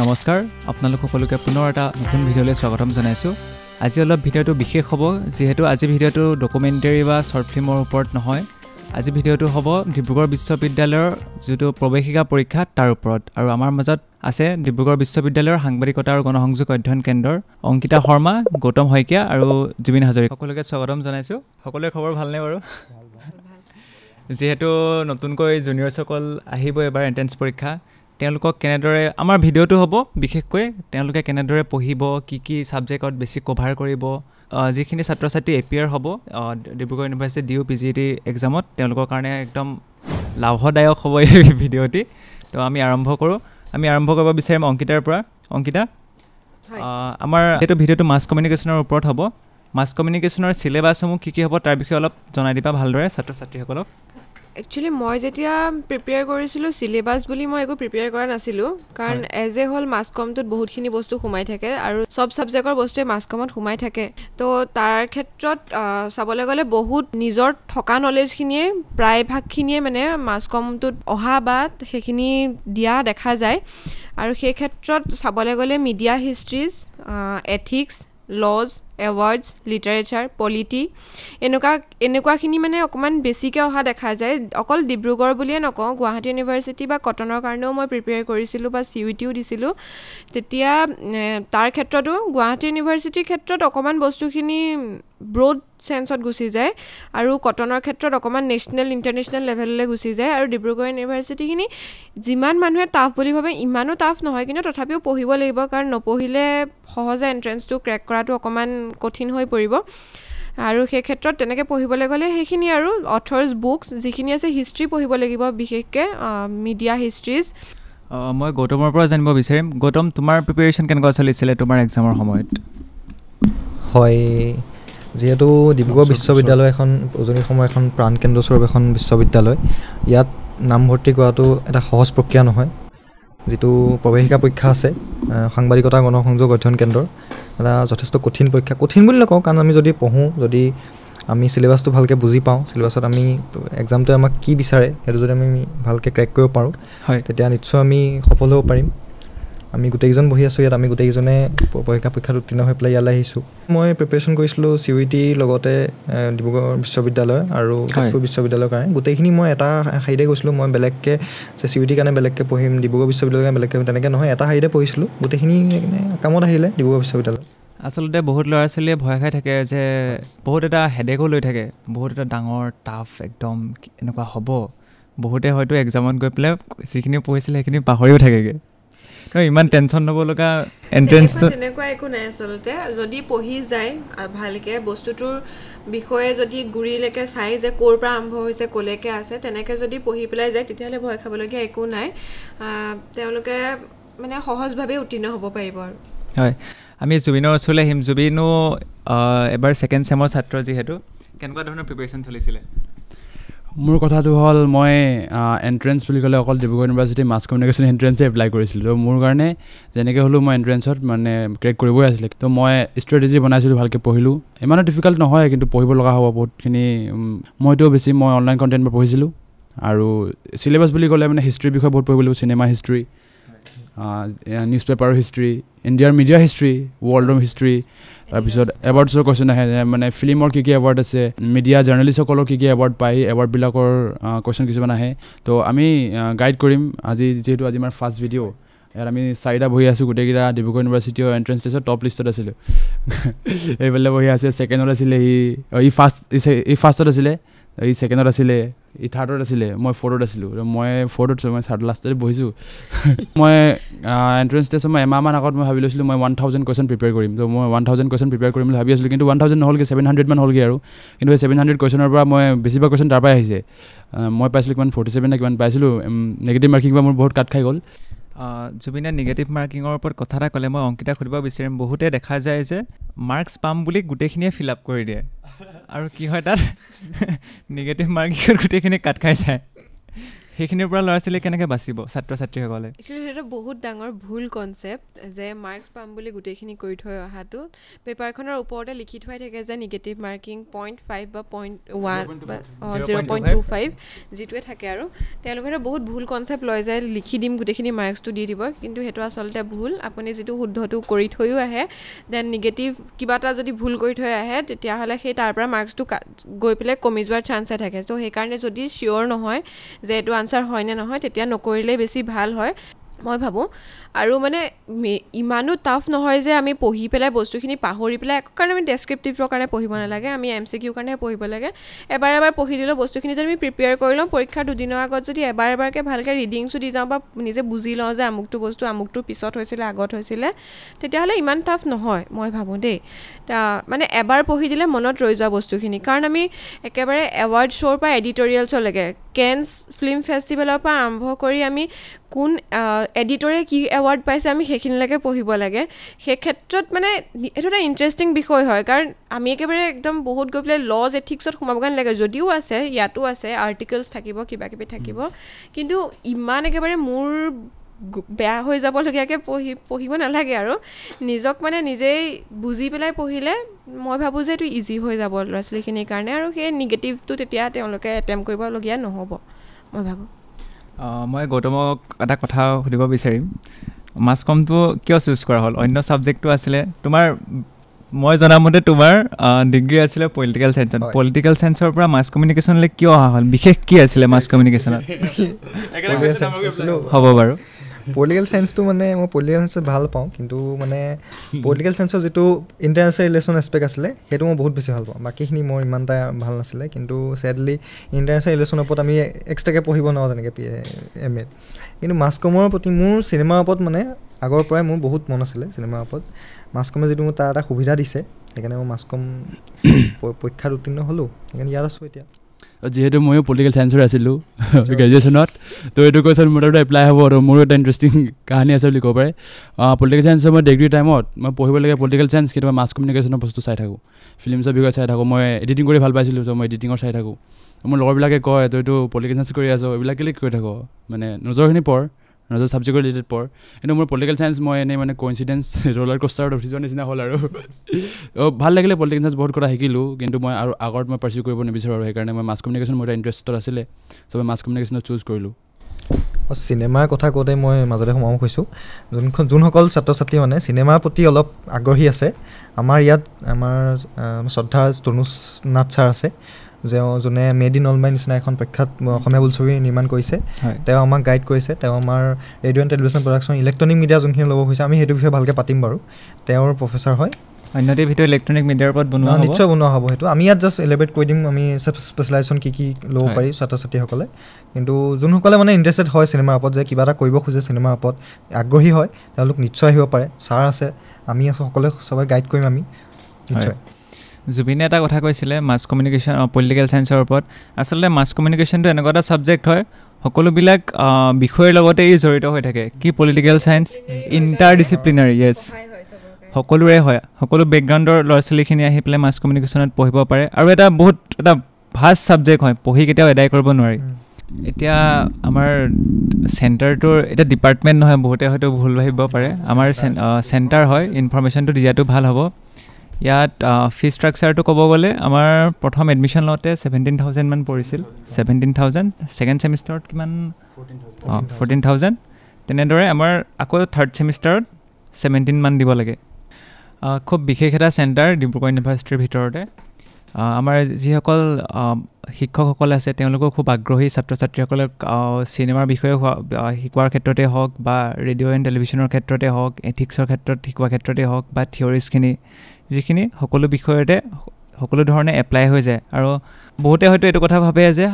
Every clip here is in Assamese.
নমস্কাৰ আপোনালোক সকলোকে পুনৰ এটা নতুন ভিডিঅ'লৈ স্বাগতম জনাইছোঁ আজি অলপ ভিডিঅ'টো বিশেষ হ'ব যেহেতু আজি ভিডিঅ'টো ডকুমেণ্টাৰী বা শ্বৰ্ট ফিল্মৰ ওপৰত নহয় আজি ভিডিঅ'টো হ'ব ডিব্ৰুগড় বিশ্ববিদ্যালয়ৰ যেটো প্ৰৱেশিকা পৰীক্ষা তাৰ ওপৰত আৰু আমাৰ মাজত আছে ডিব্ৰুগড় বিশ্ববিদ্যালয়ৰ সাংবাদিকতা আৰু গণসংযোগ অধ্যয়ন কেন্দ্ৰৰ অংকিতা শৰ্মা গৌতম শইকীয়া আৰু জুবিন হাজৰিকা সকলোকে স্বাগতম জনাইছোঁ সকলোৰে খবৰ ভালনে বাৰু যেহেতু নতুনকৈ জুনিয়ৰসকল আহিব এবাৰ এন্ট্ৰেন্স পৰীক্ষা তেওঁলোকক কেনেদৰে আমাৰ ভিডিঅ'টো হ'ব বিশেষকৈ তেওঁলোকে কেনেদৰে পঢ়িব কি সাবজেক্টত বেছি কভাৰ কৰিব যিখিনি ছাত্ৰ ছাত্ৰী এপিয়াৰ হ'ব ডিব্ৰুগড় ইউনিভাৰ্চিটি ডিউ পিজিটি এক্সামত তেওঁলোকৰ কাৰণে একদম লাভদায়ক হ'ব এই ভিডিঅ'টি তো আমি আৰম্ভ কৰিব বিচাৰিম অংকিতাৰ পৰা অংকিতা আমাৰ এইটো ভিডিঅ'টো মাছ কমিউনিকেশ্যনৰ ওপৰত হ'ব মাছ কমিউনিকেশ্যনৰ সিলেবাছসমূহ কি হ'ব তাৰ বিষয়ে অলপ জনাই দিবা ভালদৰে ছাত্ৰ ছাত্ৰীসকলক Actually, মই যেতিয়া প্ৰিপেয়াৰ কৰিছিলোঁ সিলেবাস বুলি মই একো প্ৰিপেয়াৰ কৰা নাছিলোঁ কাৰণ এজ এ হোল মাছ কমটোত বহুতখিনি বস্তু সোমাই থাকে আৰু সব সাবজেক্টৰ বস্তুৱে মাছ কমত সোমাই থাকে তো তাৰ ক্ষেত্ৰত চাবলৈ গ'লে বহুত নিজৰ থকা নলেজখিনিয়ে প্ৰায়ভাগখিনিয়ে মানে মাছ কমটোত অহা বা সেইখিনি দিয়া দেখা যায় আৰু সেই ক্ষেত্ৰত চাবলৈ গ'লে media histories ethics laws awards literature polity এনেকুৱাখিনি মানে অকণমান বেছিকৈ অহা দেখা যায় অকল ডিব্ৰুগড় বুলিয়ে নকওঁ গুৱাহাটী ইউনিভাৰ্চিটি বা কটনৰ কাৰণেও মই প্ৰিপেয়াৰ কৰিছিলোঁ বা CUETও দিছিলোঁ তেতিয়া তাৰ ক্ষেত্ৰতো গুৱাহাটী ইউনিভাৰ্চিটিৰ ক্ষেত্ৰত অকণমান বস্তুখিনি ব্ৰড চেন্সত গুচি যায় আৰু কটনৰ ক্ষেত্ৰত অকণমান নেশ্যনেল ইণ্টাৰনেশ্যনেল লেভেললৈ গুচি যায় আৰু ডিব্ৰুগড় ইউনিভাৰ্চিটিখিনি যিমান মানুহে টাফ বুলি ভাবে ইমানো টাফ নহয় কিন্তু তথাপিও পঢ়িব লাগিব কাৰণ নপঢ়িলে সহজে এণ্ট্ৰেন্সটো ক্ৰেক কৰাটো অকণমান কঠিন হৈ পৰিব আৰু সেই ক্ষেত্ৰত তেনেকৈ পঢ়িবলৈ গ'লে সেইখিনি আৰু অথৰ্ছ বুকছ যিখিনি আছে হিষ্ট্ৰী পঢ়িব লাগিব বিশেষকৈ মিডিয়া হিষ্ট্ৰীজ মই গৌতমৰ পৰা জানিব বিচাৰিম গৌতম তোমাৰ প্ৰিপেৰেশ্যন কেনেকুৱা চলিছিলে তোমাৰ এক্সামৰ সময়ত হয় যেহেতু ডিব্ৰুগড় বিশ্ববিদ্যালয় এখন উজনি সময় এখন প্ৰাণকেন্দ্ৰস্বৰূপ এখন বিশ্ববিদ্যালয় ইয়াত নামভৰ্তি কৰাটো এটা সহজ প্ৰক্ৰিয়া নহয় যেটো প্ৰৱেশিকা পৰীক্ষা আছে সাংবাদিকতা গণসংযোগ অধ্যয়ন কেন্দ্ৰৰ এটা যথেষ্ট কঠিন পৰীক্ষা কঠিন বুলি নকওঁ কাৰণ আমি যদি পঢ়োঁ যদি আমি সিলেবাছটো ভালকৈ বুজি পাওঁ সিলেবাছত আমি এক্সামটোৱে আমাক কি বিচাৰে সেইটো যদি আমি ভালকৈ ক্ৰেক কৰিব পাৰোঁ তেতিয়া নিশ্চয় আমি সফল হ'ব পাৰিম আমি গোটেইজন বহি আছোঁ ইয়াত আমি গোটেইজনে পৰীক্ষাত উত্তীৰ্ণ হৈ পেলাই ইয়ালৈ আহিছোঁ মই প্ৰিপেৰেশ্যন কৰিছিলোঁ CUET লগতে ডিব্ৰুগড় বিশ্ববিদ্যালয় আৰু তেজপুৰ বিশ্ববিদ্যালয়ৰ কাৰণে গোটেইখিনি মই এটা শাৰীতে গৈছিলোঁ মই বেলেগকৈ CUET কাৰণে বেলেগকৈ পঢ়িম ডিব্ৰুগড় বিশ্ববিদ্যালয়ৰ কাৰণে বেলেগকৈ তেনেকৈ নহয় এটা শাৰীতে পঢ়িছিলোঁ গোটেইখিনি কামত আহিলে ডিব্ৰুগড় বিশ্ববিদ্যালয় আচলতে বহুত ল'ৰা ছোৱালীয়ে ভয় খাই থাকে যে বহুত এটা হেডেকো লৈ থাকে বহুত এটা ডাঙৰ টাফ একদম এনেকুৱা হ'ব বহুতে হয়তো এক্সামত গৈ পেলাই যিখিনি পঢ়িছিলে সেইখিনি পাহৰিও থাকেগৈ ইমান টেনশ্যন ল'ব লগা এণ্ট্ৰেন্সটো তেনেকুৱা একো নাই আচলতে যদি পঢ়ি যায় ভালকৈ বস্তুটোৰ বিষয়ে যদি গুৰিলৈকে চাই যে ক'ৰ পৰা আৰম্ভ হৈছে ক'লৈকে আছে তেনেকৈ যদি পঢ়ি পেলাই যায় তেতিয়াহ'লে ভয় খাবলগীয়া একো নাই তেওঁলোকে মানে সহজভাৱে উত্তীৰ্ণ হ'ব পাৰিব আৰু হয় আমি জুবিনৰ ওচৰলৈ আহিম জুবিনো এবাৰ ছেকেণ্ড ছেমৰ ছাত্ৰ যিহেতু কেনেকুৱা ধৰণৰ প্ৰিপেৰেশ্যন চলিছিলে মোৰ কথাটো হ'ল মই এণ্ট্ৰেন্স বুলি ক'লে অকল ডিব্ৰুগড় ইউনিভাৰ্চিটি মাছ কমিউনিকেশ্যন এণ্ট্ৰেন্সে এপ্লাই কৰিছিলোঁ তো মোৰ কাৰণে যেনেকৈ হ'লেও মই এণ্ট্ৰেন্সত মানে ক্ৰেক কৰিবই আছিলে তো মই ষ্ট্ৰেটেজি বনাইছিলোঁ ভালকৈ পঢ়িলোঁ ইমানো ডিফিকাল্ট নহয় কিন্তু পঢ়িব লগা হ'ব বহুতখিনি মইতো বেছি মই অনলাইন কণ্টেণ্ট পঢ়িছিলোঁ আৰু চিলেবাছ বুলি ক'লে মানে হিষ্ট্ৰীৰ বিষয়ে বহুত পঢ়িব লাগিব চিনেমা হিষ্ট্ৰী নিউজ পেপাৰৰ হিষ্ট্ৰী ইণ্ডিয়াৰ মিডিয়া হিষ্ট্ৰী ৱৰ্ল্ডৰ হিষ্ট্ৰী তাৰপিছত এৱাৰ্ডছৰ কুৱেশ্যন আহে মানে ফিল্মৰ কি এৱাৰ্ড আছে মিডিয়া জাৰ্নেলিষ্টসকলৰ কি এৱাৰ্ড পায় এৱাৰ্ডবিলাকৰ কুৱেশ্যন কিছুমান আহে তো আমি গাইড কৰিম যিহেতু আজি আমাৰ ফাৰ্ষ্ট ভিডিঅ' ইয়াত আমি 4টা বহি আছোঁ গোটেইকেইটা ডিব্ৰুগড় ইউনিভাৰ্চিটিৰ এণ্ট্ৰেন্স টেষ্টৰ টপ লিষ্টত আছিলোঁ এইফালে বহি আছে ছেকেণ্ডত আছিলে ই ফাৰ্ষ্টত আছিলে ই ছেকেণ্ডত আছিলে ই থাৰ্ডত আছিলে মই 4ত আছিলোঁ মই 4ত মই থাৰ্ড লাষ্টতে বহিছোঁ মই এণ্ট্ৰেন্স টেষ্টত মই এমাহমান আগত মই ভাবি লৈছিলোঁ মই 1000 কুৱেশ্যন প্ৰিপেয়াৰ কৰিম তো মই 1000 কুৱেশ্যন প্ৰিপেয়াৰ কৰিম বুলি ভাবি আছিলোঁ কিন্তু 1000 নহ'লগৈ 700 মান হ'লগৈ আৰু কিন্তু সেই 700 কুৱেশ্যনৰ পৰা মই বেছিভাগ কুৱেশ্যন তাৰ পৰাই আহিছে মই পাইছিলোঁ কিমান 47 নে কিমান পাইছিলোঁ নিগেটিভ মাৰ্কিং বা মোৰ বহুত কাট খাই গ'ল জুবিনে নিগেটিভ মাৰ্কিঙৰ ওপৰত কথা এটা ক'লে মই অংকিতাক সুধিব বিচাৰিম বহুতে দেখা যায় যে মাৰ্কছ পাম বুলি গোটেইখিনিয়ে ফিল আপ কৰি দিয়ে আৰু কি হয় তাত নিগেটিভ মাৰ্কিঙত গোটেইখিনি কাট খাই যায় সেইখিনিৰ পৰা ল'ৰা ছোৱালী কেনেকৈ বাচিব ছাত্ৰ ছাত্ৰীসকলে? একচুৱেলি সেইটো বহুত ডাঙৰ ভুল কনচেপ্ট যে মাৰ্কছ পাম বুলি গোটেইখিনি কৰি থৈ অহাটো। পেপাৰখনৰ ওপৰতে লিখি থোৱাই থাকে যে নিগেটিভ মাৰ্কিং 0.5 বা 0.1 বা 0.25 যিটোৱে থাকে আৰু তেওঁলোকে বহুত ভুল কনচেপ্ট লয় যে লিখি দিম গোটেইখিনি মাৰ্কছটো দি দিব, কিন্তু সেইটো আচলতে ভুল। আপুনি যিটো শুদ্ধটো কৰি থৈও আহে দেন নিগেটিভ কিবা এটা যদি ভুল কৰি থৈ আহে তেতিয়াহ'লে সেই তাৰ পৰা মাৰ্কছটো গৈ পেলাই কমি যোৱাৰ চান্সে থাকে। ত' সেইকাৰণে যদি চিয়'ৰ নহয় যে এইটো আনচাৰ হয় নে নহয় তেতিয়া নকৰিলেই বেছি ভাল হয় মই ভাবোঁ। আৰু মানে ইমানো টাফ নহয় যে আমি পঢ়ি পেলাই বস্তুখিনি পাহৰি পেলাই একো কাৰণে আমি ডেছক্ৰিপটিভৰ কাৰণে পঢ়িব নালাগে, আমি MCQ কাৰণেহে পঢ়িব লাগে। এবাৰ পঢ়ি দিলেও বস্তুখিনি যদি আমি প্ৰিপেয়াৰ কৰি লওঁ পৰীক্ষাৰ দুদিনৰ আগত যদি এবাৰকৈ ভালকৈ ৰিডিংছো দি যাওঁ বা নিজে বুজি লওঁ যে আমুকটো বস্তু আমুকটো পিছত হৈছিলে আগত হৈছিলে তেতিয়াহ'লে ইমান টাফ নহয় মই ভাবোঁ দেই। মানে এবাৰ পঢ়ি দিলে মনত ৰৈ যোৱা বস্তুখিনি, কাৰণ আমি একেবাৰে এৱাৰ্ড শ্ব'ৰ পৰা এডিটৰিয়েলছলৈকে কেনছ ফিল্ম ফেষ্টিভেলৰ পৰা আৰম্ভ কৰি আমি কোন এডিটৰে কি এৱাৰ্ড পাইছে আমি সেইখিনিলৈকে পঢ়িব লাগে। সেই ক্ষেত্ৰত মানে এইটো এটা ইণ্টাৰেষ্টিং বিষয় হয়, কাৰণ আমি একেবাৰে একদম বহুত গৈ পেলাই লজ এথিক্সত সোমাব নালাগে, যদিও আছে ইয়াতো আছে আৰ্টিকেলছ থাকিব কিবা কিবি থাকিব, কিন্তু ইমান একেবাৰে মোৰ বেয়া হৈ যাবলগীয়াকৈ পঢ়িব নালাগে আৰু নিজক মানে নিজেই বুজি পেলাই পঢ়িলে মই ভাবোঁ যে এইটো ইজি হৈ যাব ল'ৰা ছোৱালীখিনিৰ কাৰণে, আৰু সেই নিগেটিভটো তেতিয়া তেওঁলোকে এটেম্প কৰিবলগীয়া নহ'ব মই ভাবোঁ। মই গৌতমক এটা কথা সুধিব বিচাৰিম, মাছ কমটো কিয় চুজ কৰা হ'ল? অন্য ছাবজেক্টটো আছিলে তোমাৰ, মই জনামতে তোমাৰ ডিগ্ৰী আছিলে পলিটিকেল চায়েন্সত। পলিটিকেল চায়েন্সৰ পৰা মাছ কমিউনিকেশ্যনলৈ কিয় অহা হ'ল? বিশেষ কি আছিলে মাছ কমিউনিকেশ্যনত? হ'ব বাৰু। পলিটিকেল চায়েন্সটো মানে মই পলিটিকেল চায়েন্স ভাল পাওঁ, কিন্তু মানে পলিটিকেল চায়েন্সৰ যিটো ইণ্টাৰনেশ্যনেল ৰিলেশ্যন এছপেক্ট আছিলে সেইটো মই বহুত বেছি ভাল পাওঁ। বাকীখিনি মোৰ ইমান এটা ভাল নাছিলে, কিন্তু ছেডলি ইণ্টাৰনেশ্যনেল ৰিলেশ্যনৰ ওপৰত আমি এক্সট্ৰাকৈ পঢ়িব নোৱাৰোঁ যেনেকৈ MA। কিন্তু মাছ কমৰ প্ৰতি মোৰ চিনেমাৰ ওপৰত মানে আগৰ পৰাই মোৰ বহুত মন আছিলে। চিনেমাৰ ওপৰত মাছ কমে যিটো মোৰ তাৰ এটা সুবিধা দিছে, সেইকাৰণে মই মাছ কম পৰীক্ষাত উত্তীৰ্ণ হ'লোঁ, সেইকাৰণে ইয়াত আছোঁ এতিয়া। যিহেতু ময়ো পলিটিকেল চায়েন্সৰ আছিলোঁ গ্ৰেজুৱেশ্যনত, তো এইটো কুৱেশ্যন মোৰ তাত এপ্লাই হ'ব আৰু মোৰো এটা ইণ্টাৰেষ্টিং কাহিনী আছে বুলি ক'ব পাৰে। পলিটিকেল চায়েন্সৰ মই ডিগ্ৰী টাইমত মই পঢ়িবলগীয়া পলিটিকেল চায়েন্স, কিন্তু মই মাছ কমিউনিকেশ্যনৰ বস্তু চাই থাকোঁ, ফিল্মছৰ বিষয়ে চাই থাকোঁ। মই এডিটিং কৰি ভাল পাইছিলোঁ, চ' মই এডিটিঙৰ চাই থাকোঁ। মোৰ লগৰবিলাকে কয় তই এইটো পলিটিকেল চায়েন্স কৰি আছ, এইবিলাক কেলৈ কৰি থাকোঁ, মানে নজৰখিনি পঢ়, নজৰ ছাবজেক্টৰ ৰিলেটেড পঢ়। কিন্তু মোৰ পলিটিকেল চায়েন্স মই এনেই মানে কইনচিডেঞ্চ ৰ'লাৰ কোষ্টাৰত উঠি যোৱাৰ নিচিনা হ'ল আৰু ভাল লাগিলে। পলিটিকেল চায়েন্স বহুত কথা শিকিলোঁ, কিন্তু মই আৰু আগত মই পাৰ্চিউ কৰিব নিবিচাৰোঁ, আৰু সেইকাৰণে মই মাছ কমিউনিকেশ্যন মোৰ এটা ইণ্টাৰেষ্টত আছিলে, চ' মই মাছ কমিউনিকেশ্যনত চুজ কৰিলোঁ। চিনেমাৰ কথা কওঁতে মই মাজতে সোমাব খুজিছোঁ, যোনসকল ছাত্ৰ ছাত্ৰী মানে চিনেমাৰ প্ৰতি অলপ আগ্ৰহী আছে, আমাৰ ইয়াত আমাৰ শ্ৰদ্ধা তনুজ নাথ ছাৰ আছে, যোনে মেড ইন অলমাই নিচিনা এখন প্ৰখ্যাত অসমীয়া বোলছবি নিৰ্মাণ কৰিছে। তেওঁ আমাক গাইড কৰিছে, তেওঁ আমাৰ radio' and television production electronic media যোনখিনি ল'ব খুজিছে আমি সেইটো বিষয়ে ভালকৈ পাতিম বাৰু। তেওঁৰ প্ৰফেচাৰ হয়। অন্যটি ভিডিঅ' ইলেক্ট্ৰনিক মিডিয়াৰ ওপৰত বনোৱা নিশ্চয় বনোৱা হ'ব। সেইটো আমি ইয়াত জাষ্ট এলিব্ৰেট কৰি দিম, আমি স্পেচিয়েলাইজেশ্যন কি ল'ব পাৰি ছাত্ৰ ছাত্ৰীসকলে। কিন্তু যোনসকলে মানে ইণ্টাৰেষ্টেড হয় চিনেমাৰ ওপৰত, যে কিবা এটা কৰিব খোজে চিনেমাৰ ওপৰত আগ্ৰহী হয়, তেওঁলোক নিশ্চয় আহিব পাৰে। ছাৰ আছে, আমি সকলোৱে সবেই গাইড কৰিম আমি নিশ্চয়। জুবিনে এটা কথা কৈছিলে মাছ কমিউনিকেশ্যন পলিটিকেল চায়েন্সৰ ওপৰত, আচলতে মাছ কমিউনিকেশ্যনটো এনেকুৱা এটা ছাবজেক্ট হয় সকলোবিলাক বিষয়ৰ লগতে ই জড়িত হৈ থাকে। কি পলিটিকেল চায়েন্স ইণ্টাৰ ডিচিপ্লিনাৰী, য়েছ, সকলোৰে হয়, সকলো বেকগ্ৰাউণ্ডৰ ল'ৰা ছোৱালীখিনি আহি পেলাই মাছ কমিউনিকেশ্যনত পঢ়িব পাৰে, আৰু এটা বহুত এটা ভাষ্ট ছাবজেক্ট হয়, পঢ়ি কেতিয়াও এদায় কৰিব নোৱাৰি। এতিয়া আমাৰ চেণ্টাৰটোৰ এতিয়া ডিপাৰ্টমেণ্ট নহয়, বহুতে হয়তো ভুল ভাবিব পাৰে, আমাৰ চেণ্টাৰ হয়, ইনফৰমেশ্যনটো দিয়াটো ভাল হ'ব। ইয়াত ফি ষ্ট্ৰাকচাৰটো ক'ব গ'লে আমাৰ প্ৰথম এডমিশ্যন লওঁতে 17,000 মান পৰিছিল, 17,000, ছেকেণ্ড ছেমিষ্টাৰত কিমান 14,000, তেনেদৰে আমাৰ আকৌ থাৰ্ড ছেমিষ্টাৰত 17 মান দিব লাগে। খুব বিশেষ এটা চেণ্টাৰ ডিব্ৰুগড় ইউনিভাৰ্চিটিৰ ভিতৰতে। আমাৰ যিসকল শিক্ষকসকল আছে তেওঁলোকো খুব আগ্ৰহী ছাত্ৰ ছাত্ৰীসকলক চিনেমাৰ বিষয়ে শিকোৱাৰ ক্ষেত্ৰতে হওক, বা ৰেডিঅ' এণ্ড টেলিভিশ্যনৰ ক্ষেত্ৰতে হওক, এথিক্সৰ ক্ষেত্ৰত শিকোৱাৰ ক্ষেত্ৰতে হওক, বা থিয়ৰিজখিনি যিখিনি সকলো বিষয়তে সকলো ধৰণে এপ্লাই হৈ যায়। আৰু বহুতে হয়তো এইটো কথা ভাবে যে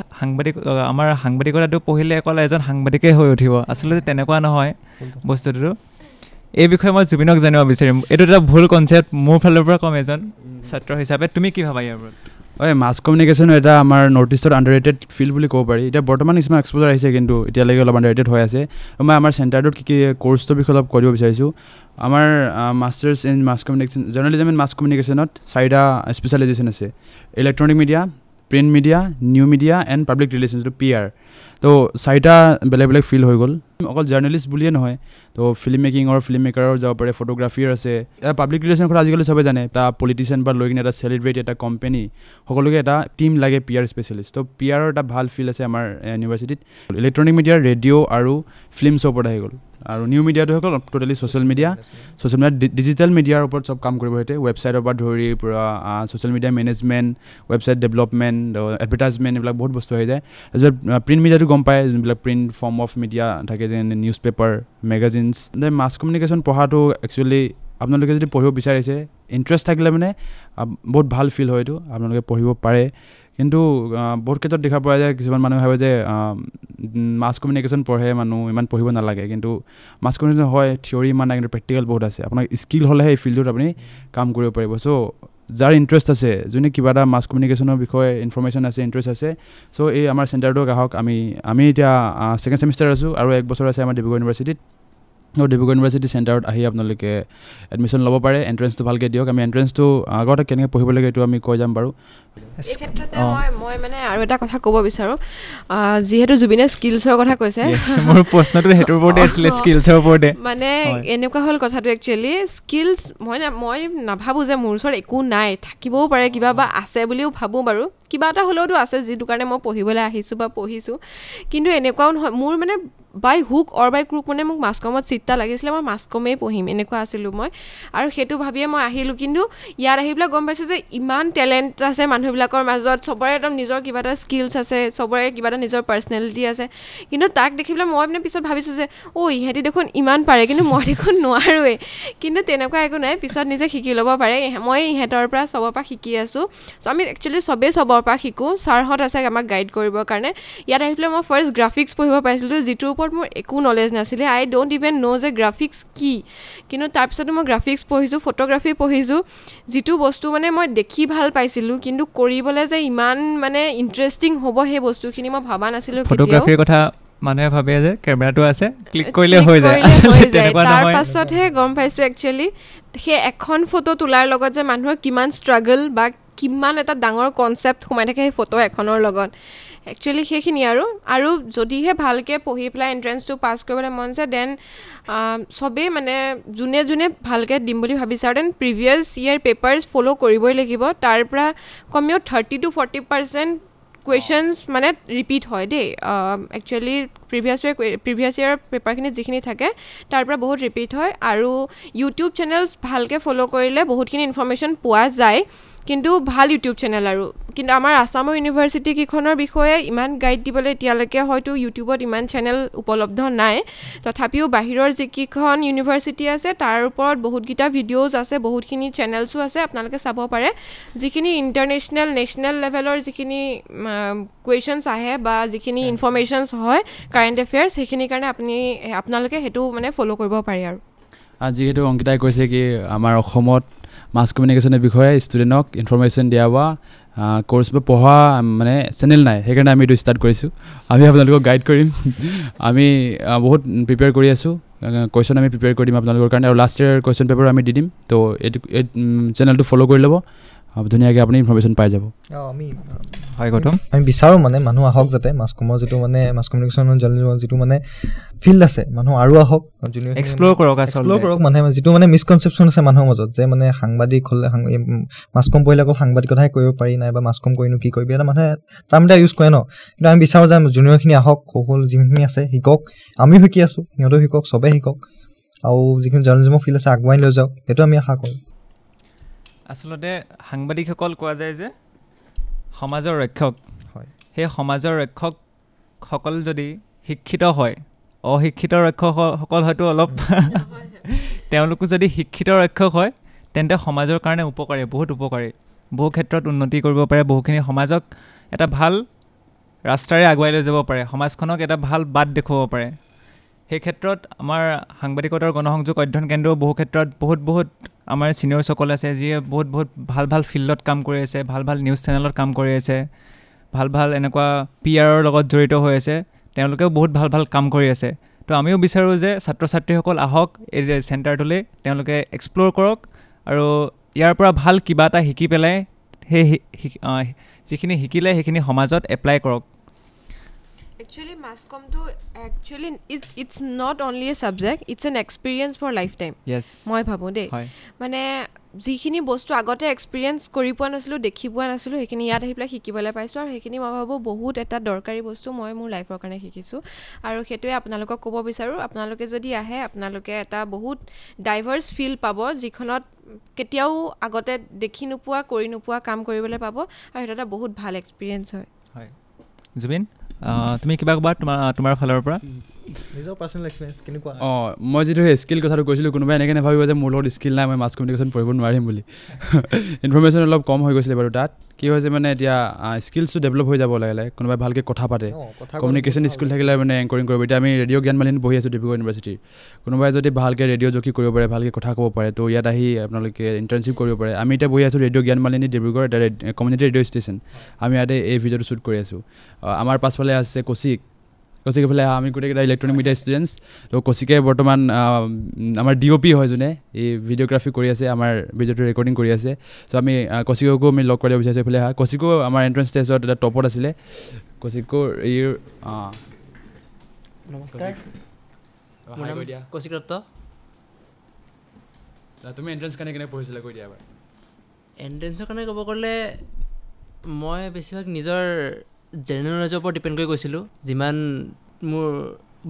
আমাৰ সাংবাদিকতাটো পঢ়িলে অকল এজন সাংবাদিকেই হৈ উঠিব, আচলতে তেনেকুৱা নহয় বস্তুটো। এই বিষয়ে মই জুবিনক জানিব বিচাৰিম, এইটো এটা ভুল কনচেপ্ট মোৰ ফালৰ পৰা কম এজন ছাত্ৰ হিচাপে, তুমি কি ভাবা ইয়াৰ ওপৰত? মাছ কমিউনিকেশ্যন এটা আমাৰ নৰ্থ ইষ্টৰ আণ্ডাৰৰেটেড ফিল্ড বুলি ক'ব পাৰি। এতিয়া বৰ্তমান কিছুমান এক্সপ'জাৰ আহিছে, কিন্তু এতিয়ালৈকে অলপ আণ্ডাৰৰেটেড হৈ আছে। মই আমাৰ চেণ্টাৰটোত কি কৰ্চটোৰ বিষয়ে অলপ কৰিব বিচাৰিছোঁ। আমাৰ masters in mass communication, journalism in mass কমিউনিকেশ্যনত 4টা স্পেচিয়েলাইজেশ্যন আছে: electronic media, print media, new media and public relation, যিটো PR। তো চাৰিটা বেলেগ বেলেগ ফিল্ড হৈ গ'ল অকল জাৰ্নেলিষ্ট বুলিয়ে নহয় তো ফিল্ম মেকিঙৰ ফিল্ম মেকাৰৰ যাব পাৰে ফটোগ্ৰাফিৰ আছে পাব্লিক ৰিলেশ্যনৰ কথা আজিকালি চবে জানে এটা পলিটিচিয়ান বা লৈ কিনে এটা চেলিব্ৰিটি এটা কোম্পানী সকলোকে এটা টিম লাগে PR স্পেচিয়েলিষ্ট তো PRৰ এটা ভাল ফিল্ড আছে আমাৰ ইউনিভাৰ্চিটিত ইলেক্ট্ৰনিক মিডিয়াৰ ৰেডিঅ' আৰু ফিল্মছৰ ওপৰত আহি গ'ল আৰু নিউ মিডিয়াটো হৈ গ'ল টোটেলি ছ'চিয়েল মিডিয়া ডিজিটেল মিডিয়াৰ ওপৰত চব কাম কৰিব সিহঁতে ৱেবছাইটৰ পৰা ধৰি পূৰা social media management website development advertisement এইবিলাক বহুত বস্তু হৈ যায় তাৰপিছত প্ৰিণ্ট মিডিয়াটো গম পায় যোনবিলাক প্ৰিণ্ট ফৰ্ম অফ মিডিয়া থাকে যেনে news paper magazines mass communication পঢ়াটো একচুৱেলি আপোনালোকে যদি পঢ়িব বিচাৰিছে ইণ্টাৰেষ্ট থাকিলে মানে বহুত ভাল ফিল হয় এইটো আপোনালোকে পঢ়িব পাৰে কিন্তু বহুত ক্ষেত্ৰত দেখা পোৱা যায় কিছুমান মানুহে ভাবে যে মাছ কমিউনিকেশ্যন পঢ়ে মানুহ ইমান পঢ়িব নালাগে কিন্তু মাছ কমিউনিকেশ্যন হয় থিয়ৰী ইমান নাই কিন্তু প্ৰেক্টিকেল বহুত আছে আপোনাৰ স্কিল হ'লেহে এই ফিল্ডটোত আপুনি কাম কৰিব পাৰিব চ' যাৰ ইণ্টাৰেষ্ট আছে যোনে কিবা এটা মাছ কমিউনিকেশ্যনৰ বিষয়ে ইনফৰ্মেশ্যন আছে ইণ্টাৰেষ্ট আছে চ' এই আমাৰ চেণ্টাৰটোক আহক আমি এতিয়া ছেকেণ্ড ছেমিষ্টাৰ আছোঁ আৰু 1 বছৰ আছে আমাৰ ডিব্ৰুগড় ইউনিভাৰ্চিটিত ডিব্ৰুগড় ইউনিভাৰ্চিটি চেণ্টাৰত আহি আপোনালোকে এডমিশ্যন ল'ব পাৰে এণ্ট্ৰেঞ্চটো ভালকৈ দিয়ক আমি এণ্ট্ৰেঞ্চটো আগতে কেনেকৈ পঢ়িব লাগে এইটো আমি কৈ যাম বাৰু এই ক্ষেত্ৰতে মই মানে আৰু এটা কথা ক'ব বিচাৰোঁ যিহেতু জুবিনে স্কিলছৰ কথা কৈছে মোৰ প্ৰশ্নটো সেইটোৰ ওপৰতে আছিলে স্কিলছৰ ওপৰতে মানে এনেকুৱা হ'ল কথাটো একচুৱেলি স্কিলছ মই নাভাবোঁ যে মোৰ ওচৰত একো নাই থাকিবও পাৰে কিবা বা আছে বুলিও ভাবোঁ বাৰু কিবা এটা হ'লেওতো আছে যিটো কাৰণে মই পঢ়িবলৈ আহিছোঁ বা পঢ়িছোঁ কিন্তু এনেকুৱাও নহয় মোৰ মানে বাই হুক অৰ বাই ক্ৰুক মানে মোক মাছ কমত চিটটা লাগিছিলে মই মাছ কমেই পঢ়িম এনেকুৱা আছিলোঁ মই আৰু সেইটো ভাবিয়ে মই আহিলোঁ কিন্তু ইয়াত আহি পেলাই গম পাইছোঁ যে ইমান টেলেণ্ট আছে মানুহবিলাকৰ মাজত চবৰে একদম নিজৰ কিবা এটা স্কিলছ আছে চবৰে কিবা এটা নিজৰ পাৰ্চনেলিটি আছে কিন্তু তাক দেখি পেলাই মই মানে পিছত ভাবিছোঁ যে ইহঁতি দেখোন ইমান পাৰে কিন্তু মই দেখোন নোৱাৰোৱেই কিন্তু তেনেকুৱা একো নাই পিছত নিজে শিকি ল'ব পাৰে মই ইহঁতৰ পৰা চবৰ পৰা শিকি আছোঁ চ' আমি একচুৱেলি চবেই চবৰ পৰা শিকোঁ ছাৰহঁত আছে আমাক গাইড কৰিবৰ কাৰণে ইয়াত আহি পেলাই মই ফাৰ্ষ্ট গ্ৰাফিক্স পঢ়িব পাইছিলোঁ যিটোৰ ওপৰত মোৰ একো নলেজ নাছিলে আই ডোণ্ট ইভেন ন' যে গ্ৰাফিক্স কি কিন্তু তাৰপিছতো মই গ্ৰাফিক্স পঢ়িছোঁ ফটোগ্ৰাফী পঢ়িছোঁ যিটো বস্তু মানে মই দেখি ভাল পাইছিলোঁ কিন্তু কৰিবলৈ যে ইমান মানে ইণ্টাৰেষ্টিং হ'ব সেই বস্তুখিনি মই ভবা নাছিলোঁ ফটোগ্ৰাফীৰ কথা মানুহে ভাবে যে কেমেৰাটো আছে ক্লিক কৰিলে হৈ যায় তাৰ পাছতহে গম পাইছোঁ একচুৱেলি সেই এখন ফটো তোলাৰ লগত যে মানুহৰ কিমান ষ্ট্ৰাগল বা কিমান এটা ডাঙৰ কনচেপ্ট সোমাই থাকে সেই ফটো এখনৰ লগত একচুৱেলি সেইখিনি আৰু যদিহে ভালকৈ পঢ়ি পেলাই এণ্ট্ৰেঞ্চটো পাছ কৰিবলৈ মন যায় দেন চবেই মানে যোনে যোনে ভালকৈ দিম বুলি ভাবিছে আৰু then previous year papers follow' কৰিবই লাগিব তাৰ পৰা কমেও 30 to 40% কুৱেশ্যনছ মানে ৰিপিট হয় দেই একচুৱেলি প্ৰিভিয়াছ ইয়েৰৰ পেপাৰখিনিত যিখিনি থাকে তাৰ পৰা বহুত ৰিপিট হয় আৰু ইউটিউব চেনেলছ ভালকৈ ফ'ল' কৰিলে বহুতখিনি ইনফৰ্মেশ্যন পোৱা যায় কিন্তু ভাল ইউটিউব চেনেল আৰু কিন্তু আমাৰ আসামৰ ইউনিভাৰ্চিটি কেইখনৰ বিষয়ে ইমান গাইড দিবলৈ এতিয়ালৈকে হয়তো ইউটিউবত ইমান চেনেল উপলব্ধ নাই তথাপিও বাহিৰৰ যিকেইখন ইউনিভাৰ্চিটি আছে তাৰ ওপৰত বহুতকেইটা ভিডিঅ'জ আছে বহুতখিনি চেনেলছো আছে আপোনালোকে চাব পাৰে যিখিনি ইণ্টাৰনেশ্যনেল নেশ্যনেল লেভেলৰ যিখিনি কুৱেশ্যনছ আহে বা যিখিনি ইনফৰ্মেশ্যনছ হয় কাৰেণ্ট এফেয়াৰ্ছ সেইখিনিৰ কাৰণে আপোনালোকে সেইটো মানে ফ'ল' কৰিব পাৰে আৰু যিহেতু অংকিতাই কৈছে কি আমাৰ অসমত মাছ কমিউনিকেশ্যনৰ বিষয়ে ষ্টুডেণ্টক ইনফৰ্মেশ্যন দিয়া বা কোৰ্চ বা পঢ়া মানে চেনেল নাই সেইকাৰণে আমি এইটো ষ্টাৰ্ট কৰিছোঁ আমি আপোনালোকক গাইড কৰিম আমি বহুত প্ৰিপেয়াৰ কৰি আছোঁ কুৱেশ্যন আমি প্ৰিপেয়াৰ কৰি দিম আপোনালোকৰ কাৰণে আৰু লাষ্ট ইয়েৰ কুৱেশ্যন পেপাৰ আমি দি দিম তো এইটো এই চেনেলটো ফ'ল' কৰি ল'ব ধুনীয়াকৈ আপুনি ইনফৰ্মেশ্যন পাই যাব হয় গৌতম আমি বিচাৰোঁ মানে মানুহ আহক যাতে মাছ কমৰ যিটো মানে মাছ কমিউনিকেশ্যন জাৰ্নেলিজমৰ যিটো মানে ফিল্ড আছে মানুহ আৰু আহক এক্সপ্ল'ৰ কৰক মানে যিটো মানে মিছকনচেপশ্যন আছে মানুহৰ মাজত যে মানে সাংবাদিক হ'লে মাছ কম পঢ়িলে অকল সাংবাদিকতাহে কৰিব পাৰি নাইবা মাছ কম কৰিনো কি কৰিবি এটা মানুহে টাৰ্ম এটা ইউজ কৰে ন কিন্তু আমি বিচাৰোঁ যে জুনিয়ৰখিনি আহক সকলো যিখিনি আছে শিকক আমিও শিকি আছোঁ সিহঁতেও শিকক চবেই শিকক আৰু যিখিনি জাৰ্নেলিজমৰ ফিল্ড আছে আগুৱাই লৈ যাওক সেইটো আমি আশা কৰোঁ আচলতে সাংবাদিকসকল কোৱা যায় যে সমাজৰ ৰক্ষক হয় সেই সমাজৰ ৰক্ষকসকল যদি শিক্ষিত হয় অশিক্ষিত ৰক্ষকসকল হয়তো অলপ তেওঁলোকো যদি শিক্ষিত ৰক্ষক হয় তেন্তে সমাজৰ কাৰণে উপকাৰী বহুত উপকাৰী বহু ক্ষেত্ৰত উন্নতি কৰিব পাৰে বহুখিনি সমাজক এটা ভাল ৰাস্তাৰে আগুৱাই লৈ যাব পাৰে সমাজখনক এটা ভাল বাট দেখুৱাব পাৰে সেই ক্ষেত্ৰত আমাৰ সাংবাদিকতাৰ গণসংযোগ অধ্যয়ন কেন্দ্ৰও বহু ক্ষেত্ৰত বহুত আমাৰ ছিনিয়ৰসকল আছে যিয়ে বহুত ভাল ফিল্ডত কাম কৰি আছে ভাল নিউজ চেনেলত কাম কৰি আছে ভাল এনেকুৱা PRৰ লগত জড়িত হৈ আছে তেওঁলোকেও বহুত ভাল কাম কৰি আছে তো আমিও বিচাৰোঁ যে ছাত্ৰ ছাত্ৰীসকল আহক এই চেণ্টাৰটোলৈ তেওঁলোকে এক্সপ্ল'ৰ কৰক আৰু ইয়াৰ পৰা ভাল কিবা এটা শিকি পেলাই সেই যিখিনি শিকিলে সেইখিনি সমাজত এপ্লাই কৰক Actually, masscomটো actually it's not only a subject, it's an experience for lifetime. Yes. মই ভাবোঁ দেই হয় মানে যিখিনি বস্তু আগতে এক্সপিৰিয়েঞ্চ কৰি পোৱা নাছিলোঁ দেখি পোৱা নাছিলোঁ সেইখিনি ইয়াত আহি পেলাই শিকিবলৈ পাইছোঁ আৰু সেইখিনি মই ভাবোঁ বহুত এটা দৰকাৰী বস্তু মই মোৰ লাইফৰ কাৰণে শিকিছোঁ আৰু সেইটোৱে আপোনালোকক ক'ব বিচাৰোঁ আপোনালোকে যদি আহে আপোনালোকে এটা বহুত ডাইভাৰ্ছ ফিল পাব যিখনত কেতিয়াও আগতে দেখি নোপোৱা কৰি নোপোৱা কাম কৰিবলৈ পাব আৰু সেইটো এটা বহুত ভাল এক্সপিৰিয়েঞ্চ হয় হয় জুবিন তুমি কিবা ক'বা তোমাৰ ফালৰ পৰা নিজৰ পাৰ্চনেল এক্সপিৰিয়েঞ্চ কেনেকুৱা মই যিটো স্কিল কথাটো কৈছিলোঁ কোনোবাই এনেকৈ নাভাবিব যে মোৰ লগত স্কিল নাই মই মাছ কমিউনিকেশ্যন পঢ়িব নোৱাৰিম বুলি ইনফৰ্মেশ্যন অলপ কম হৈ গৈছিলে বাৰু তাত কি হৈছে মানে এতিয়া স্কিলছটো ডেভেলপ হৈ যাব লাগিলে কোনোবাই ভালকৈ কথা পাতে কমিউনিকেশ্যন স্কিল থাকিলে মানে এংকৰিং কৰিব এতিয়া আমি ৰেডিঅ' জ্ঞানমালিনীত বহি আছোঁ ডিব্ৰুগড় ইউনিভাৰ্চিটিৰ কোনোবাই যদি ভালকৈ ৰেডিঅ' জকি কৰিব পাৰে ভালকৈ কথা ক'ব পাৰে তো ইয়াত আহি আপোনালোকে ইণ্টাৰ্ণশ্বিপ কৰিব পাৰে আমি এতিয়া বহি আছোঁ ৰেডিঅ' জ্ঞানমালিনী ডিব্ৰুগড় এটা কমিউনিটি ৰেডিঅ' ষ্টেচন আমি ইয়াতে এই ভিডিঅ'টো শ্বুট কৰি আছোঁ আমাৰ পাছফালে আছে কৌশিক ফালে আমি গোটেইকেইটা ইলেক্ট্ৰনিক মিডিয়া ষ্টুডেণ্টছ তো কৌশিকে বৰ্তমান আমাৰ DOP হয় যোনে এই ভিডিঅ'গ্ৰাফি কৰি আছে আমাৰ ভিডিঅ'টো ৰেকৰ্ডিং কৰি আছে চ' আমি কৌশিককো আমি লগ কৰিব বিচাৰিছোঁ এইফালে কৌশিকো আমাৰ এণ্ট্ৰেঞ্চ টেষ্টত এটা টপত আছিলে কৌশিকো এই নমস্কাৰ কৌশিক দত্ত তুমি এণ্ট্ৰেঞ্চ কাৰণে কেনেকৈ পঢ়িছিলা কৈ দিয়া এবাৰ এণ্ট্ৰেঞ্চৰ কাৰণে ক'ব গ'লে মই বেছিভাগ নিজৰ জেনেৰেল নলেজৰ ওপৰত ডিপেণ্ড কৰি গৈছিলোঁ যিমান মোৰ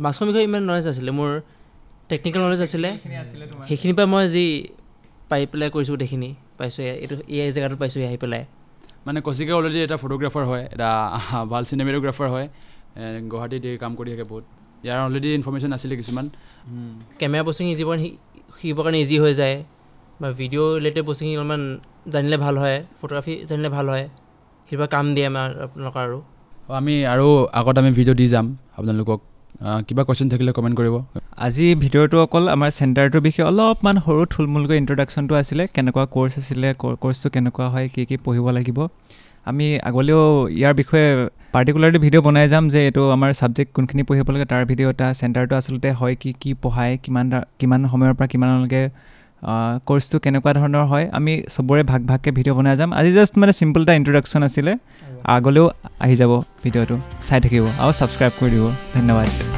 মাছৰ বিষয়ে ইমান নলেজ আছিলে মোৰ টেকনিকেল নলেজ আছিলে সেইখিনিৰ পৰা মই যি পাই পেলাই কৰিছোঁ গোটেইখিনি পাইছোঁ এই জেগাটোত পাইছোঁ আহি পেলাই মানে কৌশিকে অলৰেডি এটা ফটোগ্ৰাফাৰ হয় এটা ভাল চিনেমেটোগ্ৰাফাৰ হয় গুৱাহাটীত কাম কৰি থাকে বহুত ইয়াৰ অলৰেডি ইনফৰ্মেশ্যন আছিলে কিছুমান কেমেৰা বস্তুখিনি শিকিবৰ কাৰণে ইজি হৈ যায় বা ভিডিঅ' ৰিলেটেড বস্তুখিনি অলপমান জানিলে ভাল হয় ফটোগ্ৰাফী জানিলে ভাল হয় সেইবা কাম দিয়ে আমাৰ আপোনালোকৰ আমি আৰু আগত আমি ভিডিঅ' দি যাম আপোনালোকক কিবা কুৱেশ্যন থাকিলে কমেণ্ট কৰিব আজি ভিডিঅ'টো অকল আমাৰ চেণ্টাৰটোৰ বিষয়ে অলপমান সৰু থুলমূলকৈ ইণ্ট্ৰডাকশ্যনটো আছিলে কেনেকুৱা ক'ৰ্চ আছিলে ক'ৰ্চটো কেনেকুৱা হয় কি পঢ়িব লাগিব আমি আগলৈও ইয়াৰ বিষয়ে পাৰ্টিকুলাৰলি ভিডিঅ' বনাই যাম যে এইটো আমাৰ ছাবজেক্ট কোনখিনি পঢ়িব লাগে তাৰ ভিডিঅ' এটা চেণ্টাৰটো আচলতে হয় কি পঢ়ায় কিমান সময়ৰ পৰা কিমানলৈকে ক'ৰ্চটো কেনেকুৱা ধৰণৰ হয় আমি চবৰে ভাগকৈ ভিডিঅ' বনাই যাম আজি জাষ্ট মানে চিম্পল এটা ইণ্ট্ৰডাকশ্যন আছিলে আগলৈও আহি যাব ভিডিঅ'টো চাই থাকিব আৰু ছাবস্ক্ৰাইব কৰি দিব ধন্যবাদ